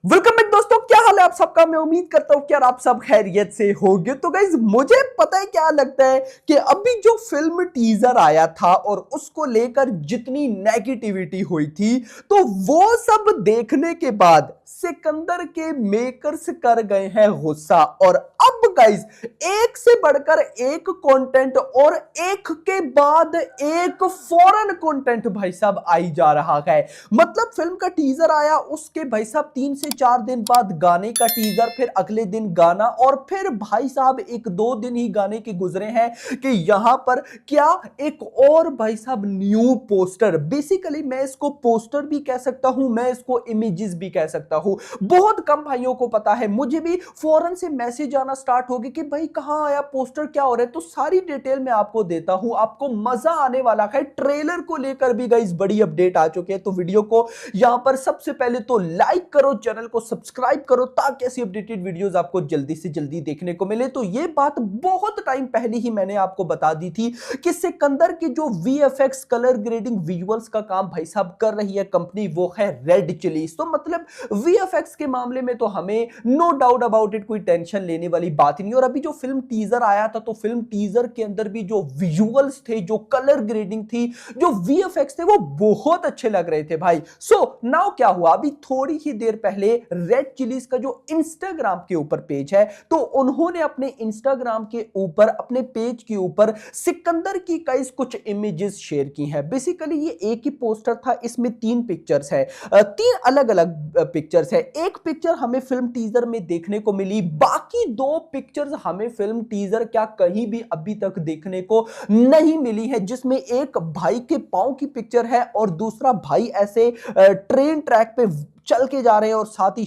Welcome back दोस्तों, क्या हाल है आप सबका। मैं उम्मीद करता हूं कि यार आप सब खैरियत से होंगे। तो गाइज मुझे पता है क्या लगता है कि अभी जो फिल्म टीजर आया था और उसको लेकर जितनी नेगेटिविटी हुई थी, तो वो सब देखने के बाद सिकंदर के मेकर्स कर गए हैं गुस्सा। और अब गाइज एक से बढ़कर एक कंटेंट और एक के बाद एक फॉरेन कंटेंट भाई साहब आई जा रहा है। मतलब फिल्म का टीजर आया, उसके भाई साहब 3 से 4 दिन बाद गाने का टीजर, फिर अगले दिन गाना, और फिर भाई साहब 1-2 दिन ही गाने के गुजरे हैं कि यहां पर क्या एक और भाई साहब न्यू पोस्टर। बेसिकली मैं इसको पोस्टर भी कह सकता हूं, मैं इसको इमेजेस भी कह सकता हूं। बहुत कम भाइयों को पता है, मुझे भी फौरन से मैसेज आना स्टार्ट हो गए कि भाई कहां आया पोस्टर, क्या हो रहा है। तो सारी डिटेल मैं आपको देता हूं, आपको मजा आने वाला है। ट्रेलर को लेकर भी गाइस बड़ी अपडेट आ चुकी है, तो वीडियो को यहां पर सबसे पहले तो लाइक करो, चैनल को सब्सक्राइब करो ताकि ऐसी अपडेटेड वीडियोस आपको जल्दी से जल्दी देखने को मिले। तो ये बात बहुत टाइम पहले ही मैंने आपको बता दी थी कि सिकंदर की जो वीएफएक्स कलर ग्रेडिंग विजुअल्स का काम भाई साहब कर रही है कंपनी, वो है रेड चिलीज। तो मतलब वीएफएक्स के मामले में तो हमें नो डाउट अबाउट इट कोई टेंशन लेने वाली बात नहीं। और अभी जो फिल्म टीजर आया था, तो फिल्म टीजर के अंदर भी जो विजुअल्स थे, जो कलर ग्रेडिंग थी, जो वीएफएक्स थे, वो बहुत अच्छे लग रहे थे भाई। सो नाउ क्या हुआ, अभी थोड़ी ही देर पहले रेड चिलीज का जो इंस्टाग्राम के ऊपर पेज है, तो उन्होंने अपने इंस्टाग्राम के ऊपर, अपने पेज के ऊपर सिकंदर की कई कुछ इमेजेस शेयर की हैं। बेसिकली ये एक ही पोस्टर था, इसमें 3 पिक्चर्स है, 3 अलग अलग पिक्चर्स है। एक पिक्चर हमें फिल्म टीजर में देखने को मिली, बाकी 2 पिक्चर्स हमें फिल्म टीजर क्या कहीं भी अभी तक देखने को नहीं मिली है, जिसमें एक भाई के पांव की पिक्चर है और दूसरा भाई ऐसे ट्रेन ट्रैक पे चल के जा रहे हैं, और साथ ही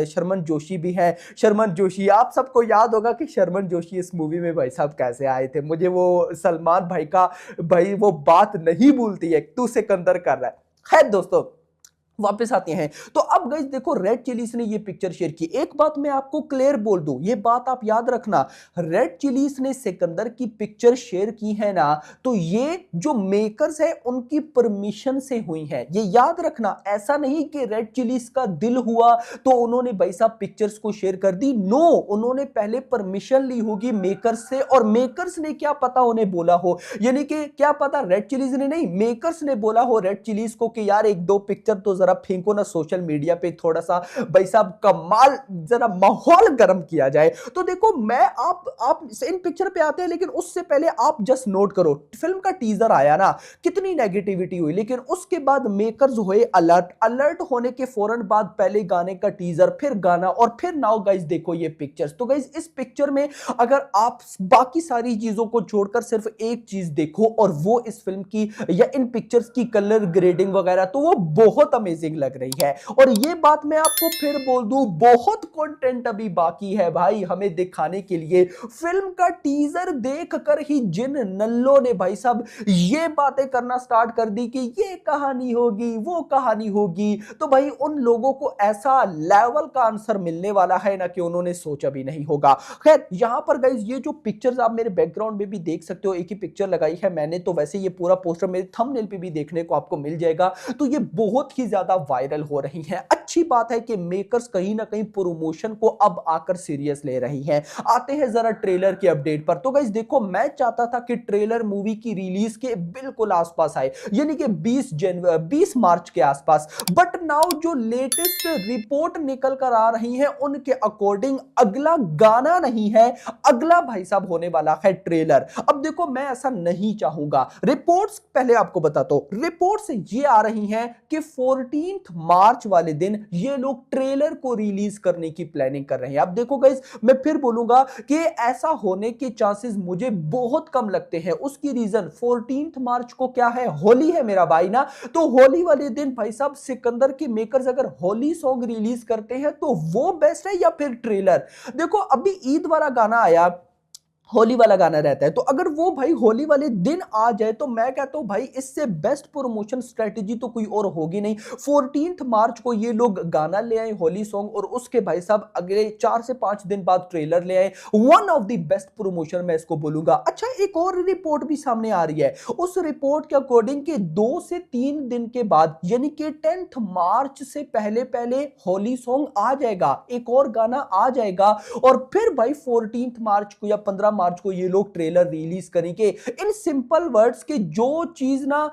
शर्मन जोशी भी है। शर्मन जोशी, आप सबको याद होगा कि शर्मन जोशी इस मूवी में भाई साहब कैसे आए थे। मुझे वो सलमान भाई का भाई वो बात नहीं भूलती है, तू सिकंदर कर रहा है। खैर दोस्तों, वापस आते हैं। तो अब गाइस देखो, रेड चिलीज ने ये पिक्चर शेयर की। एक बात मैं आपको क्लियर बोल दूं, ये बात आप याद रखना, रेड चिलीज ने सिकंदर की पिक्चर शेयर की है ना, तो ये जो मेकर्स है उनकी परमिशन से हुई है। ये याद रखना, ऐसा नहीं कि रेड चिलीज का दिल हुआ तो उन्होंने भाई साहब पिक्चर्स को शेयर कर दी। नो, उन्होंने पहले परमिशन ली होगी मेकर्स से, और मेकर्स ने क्या पता उन्हें बोला हो, यानी कि क्या पता रेड चिलीज ने नहीं, मेकर्स ने बोला हो रेड चिलीज को कि यार 1-2 पिक्चर तो जरा फेंको ना सोशल मीडिया पे, थोड़ा सा भाई साहब कमाल, जरा माहौल गर्म किया जाए। तो देखो, मैं आप इन पिक्चर पे आते हैं, लेकिन उससे पहले आप जस्ट नोट करो, फिल्म का टीजर आया ना, कितनी नेगेटिविटी हुई, लेकिन उसके बाद मेकर्स हुए अलर्ट। अलर्ट होने के फौरन बाद पहले गाने का टीजर, फिर गाना, और फिर नाउ गाइस देखो ये पिक्चर्स। तो गाइस इस पिक्चर में अगर आप बाकी सारी चीजों को छोड़कर सिर्फ एक चीज देखो, और वो इस फिल्म की या इन पिक्चर्स की कलर ग्रेडिंग वगैरह, तो वो बहुत अमेजिंग लग रही है। और ये बात मैं आपको फिर बोल दूं, बहुत कंटेंट अभी बाकी है भाई हमें दिखाने के लिए। फिल्म का टीजर देखकर ही जिन नल्लों ने भाई साहब ये बातें करना स्टार्ट कर दी कि ये कहानी होगी, वो कहानी होगी, तो भाई उन लोगों को ऐसा लेवल का आंसर मिलने वाला है ना कि उन्होंने सोचा भी नहीं होगा। खैर, यहां पर गाइस ये जो पिक्चर्स आप मेरे बैकग्राउंड में भी देख सकते हो, एक ही पिक्चर लगाई है मैंने, तो वैसे ये पूरा पोस्टर मेरे थंबनेल पे भी देखने को आपको मिल जाएगा। तो ये बहुत ही ज्यादा वायरल हो रही हैं। अच्छी बात है कि मेकर्स कहीं ना कहीं प्रमोशन को अब आकर सीरियस ले रही हैं। आते हैं जरा ट्रेलर के अपडेट पर। तो गाइस देखो, मैं चाहता था कि ट्रेलर मूवी की रिलीज के बिल्कुल आसपास आए, यानी कि 20 मार्च के आसपास। बट नाउ जो लेटेस्ट रिपोर्ट निकल कर आ रही है, उनके अकॉर्डिंग अगला गाना नहीं है, अगला भाई साहब होने वाला है ट्रेलर। अब देखो, मैं ऐसा नहीं चाहूंगा। रिपोर्ट्स पहले आपको बताता हूं, रिपोर्ट्स ये आ रही हैं कि 14 मार्च वाले दिन ये लोग ट्रेलर को रिलीज करने की प्लानिंग कर रहे हैं। अब देखो गाइस, मैं फिर बोलूंगा कि ऐसा होने के चांसेस मुझे बहुत कम लगते हैं। उसकी रीजन, 14 मार्च को क्या है, होली है मेरा भाई ना। तो होली वाले दिन भाई साहब सिकंदर के मेकर्स अगर होली सॉन्ग रिलीज करते हैं, तो वो बेस्ट है या फिर ट्रेलर। देखो, अभी ईद वाला गाना आया, होली वाला गाना रहता है। तो अगर वो भाई होली वाले दिन आ जाए तो मैं कहता हूं भाई इससे बेस्ट प्रमोशन स्ट्रेटजी तो कोई और होगी नहीं। 14 मार्च को ये लोग गाना ले आए होली सॉन्ग, और उसके भाई साहब अगले 4 से 5 दिन बाद ट्रेलर ले आए। One of the best promotion मैं इसको बोलूंगा। अच्छा, एक और रिपोर्ट भी सामने आ रही है। उस रिपोर्ट के अकॉर्डिंग के 2 से 3 दिन के बाद यानी कि 10 मार्च से पहले पहले होली सॉन्ग आ जाएगा, एक और गाना आ जाएगा, और फिर भाई 14 मार्च को या 15 मार्च को ये लोग ट्रेलर रिलीज करेंगे। इन सिंपल वर्ड्स के जो चीज ना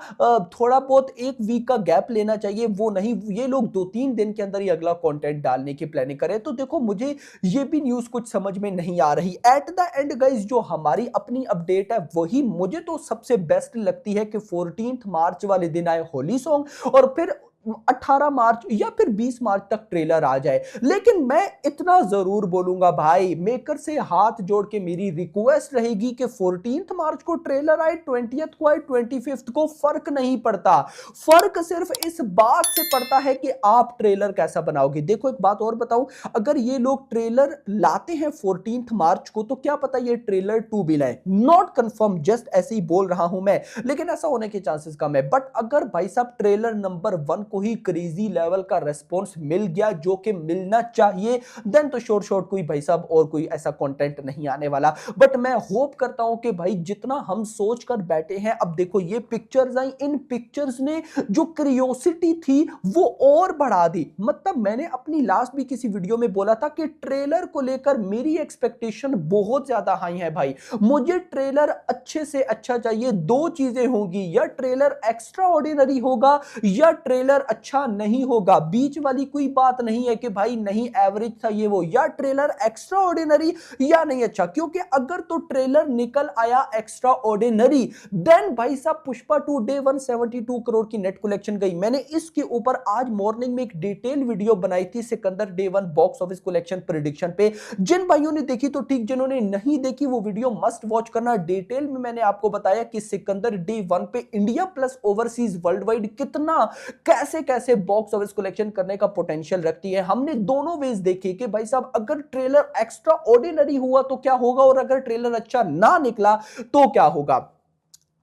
थोड़ा बहुत एक वीक का गैप लेना चाहिए वो नहीं, ये लोग 2-3 दिन के अंदर ही अगला कंटेंट डालने की प्लानिंग करें। तो देखो मुझे ये भी न्यूज कुछ समझ में नहीं आ रही। एट द एंड गाइस जो हमारी अपनी अपडेट है वही मुझे तो सबसे बेस्ट लगती है कि 14 मार्च वाले दिन आए होली सॉन्ग, और फिर 18 मार्च या फिर 20 मार्च तक ट्रेलर आ जाए। लेकिन मैं इतना जरूर बोलूंगा भाई, मेकर से हाथ जोड़ के मेरी रिक्वेस्ट रहेगी कि 14 मार्च को ट्रेलर आए, 20th को आए, 25th को, फर्क नहीं पड़ता। फर्क सिर्फ इस बात से पड़ता है कि आप ट्रेलर कैसा बनाओगे। देखो एक बात और बताऊं, अगर ये लोग ट्रेलर लाते हैं 14 मार्च को तो क्या पता ये ट्रेलर 2 भी लाए, नॉट कंफर्म, जस्ट ऐसे ही बोल रहा हूं मैं, लेकिन ऐसा होने के चांसेस कम है। बट अगर भाई साहब ट्रेलर नंबर 1 को ही क्रेजी लेवल का रेस्पॉन्स मिल गया जो कि मिलना चाहिए, देन तो शॉर्ट कोई भाई साहब और कोई ऐसा कंटेंट नहीं आने वाला। बट मैं होप करता हूं कि भाई जितना हम सोच कर बैठे हैं, अब देखो ये पिक्चर्स आई, इन पिक्चर्स ने जो क्यूरियोसिटी थी वो और बढ़ा दी। मतलब मैंने अपनी लास्ट भी किसी वीडियो में बोला था कि ट्रेलर को लेकर मेरी एक्सपेक्टेशन बहुत ज्यादा हाई है भाई। मुझे ट्रेलर अच्छे से अच्छा चाहिए, दो चीजें होंगी, या ट्रेलर एक्स्ट्रा ऑर्डिनरी होगा या ट्रेलर अच्छा नहीं होगा। बीच वाली कोई बात नहीं है कि भाई नहीं एवरेज था ये वो, या ट्रेलर एक्स्ट्रा ऑर्डिनरी या नहीं अच्छा। क्योंकि अगर तो ट्रेलर निकल आया एक्स्ट्रा ऑर्डिनरी, देन भाई साहब पुष्पा 2 डे 172 करोड़ की नेट कलेक्शन गई। मैंने इसके ऊपर आज मॉर्निंग में एक डिटेल वीडियो बनाई थी Sikandar day 1 box office collection prediction पे। जिन भाइयों ने देखी तो ठीक, जिन्होंने नहीं देखी वो वीडियो मस्ट वॉच करना। डिटेल में मैंने आपको बताया कि सिकंदर डे 1 पे India plus overseas world wide कितना कैसे कैसे बॉक्स ऑफिस कलेक्शन करने का पोटेंशियल रखती है। हमने दोनों वेज देखे कि भाई साहब अगर ट्रेलर एक्स्ट्रा ऑर्डिनरी हुआ तो क्या होगा, और अगर ट्रेलर अच्छा ना निकला तो क्या होगा।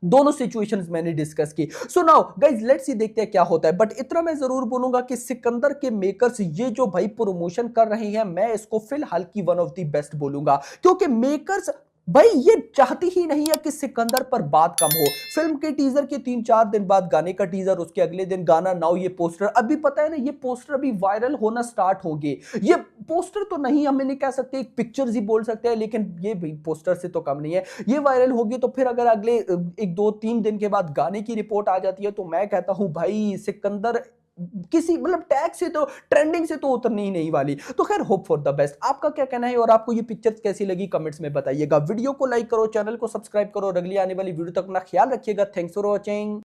दोनों सिचुएशंस मैंने डिस्कस की। So now guys let's see, देखते हैं क्या होता है। बट इतना मैं जरूर बोलूंगा कि सिकंदर के मेकर्स ये जो भाई प्रमोशन कर रहे हैं, मैं इसको फिलहाल की वन ऑफ द बेस्ट बोलूंगा। क्योंकि मेकर्स भाई ये चाहती ही नहीं है कि सिकंदर पर बात कम हो। फिल्म के टीजर के 3-4 दिन बाद गाने का टीजर, उसके अगले दिन गाना, नाउ ये पोस्टर। अभी पता है ना ये पोस्टर अभी वायरल होना स्टार्ट होंगे। ये पोस्टर तो नहीं, हम नहीं कह सकते, एक पिक्चर्स ही बोल सकते हैं, लेकिन ये भाई पोस्टर से तो कम नहीं है। ये वायरल होगी तो फिर अगर अगले 1-2-3 दिन के बाद गाने की रिपोर्ट आ जाती है तो मैं कहता हूं भाई सिकंदर किसी मतलब टैग से तो, ट्रेंडिंग से तो उतरनी ही नहीं वाली। तो खैर होप फॉर द बेस्ट। आपका क्या कहना है और आपको ये पिक्चर्स कैसी लगी कमेंट्स में बताइएगा। वीडियो को लाइक करो, चैनल को सब्सक्राइब करो, और अगली आने वाली वीडियो तक अपना ख्याल रखिएगा। Thanks for watching.